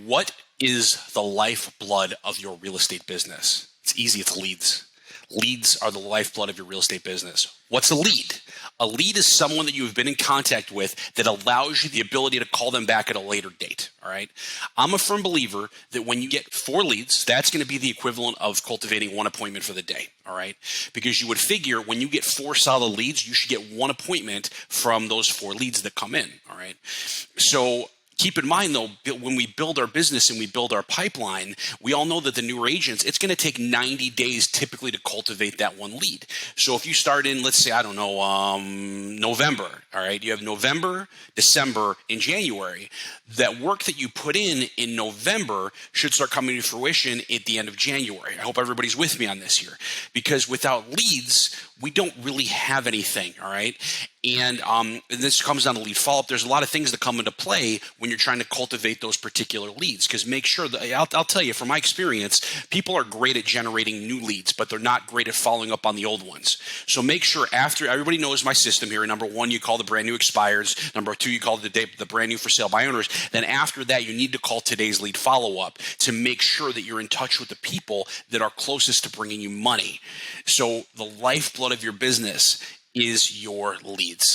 What is the lifeblood of your real estate business? It's easy. It's leads. Leads are the lifeblood of your real estate business. What's a lead? A lead is someone that you have been in contact with that allows you the ability to call them back at a later date. All right. I'm a firm believer that when you get 4 leads, that's going to be the equivalent of cultivating 1 appointment for the day. All right. Because you would figure when you get 4 solid leads, you should get 1 appointment from those 4 leads that come in. All right. So keep in mind, though, when we build our business and we build our pipeline, we all know that the newer agents, it's going to take 90 days typically to cultivate that 1 lead. So if you start in, let's say, I don't know, November, all right, you have November, December, and January. That work that you put in November should start coming to fruition at the end of January. I hope everybody's with me on this here, because without leads, we don't really have anything, all right? And this comes down to lead follow-up. There's a lot of things that come into play when you're trying to cultivate those particular leads, because make sure that, I'll tell you from my experience, people are great at generating new leads, but they're not great at following up on the old ones. So make sure after, everybody knows my system here. Number 1, you call the brand new expires. Number 2, you call the brand new for sale by owners. Then after that, you need to call today's lead follow-up to make sure that you're in touch with the people that are closest to bringing you money. So the lifeblood of your business is your leads.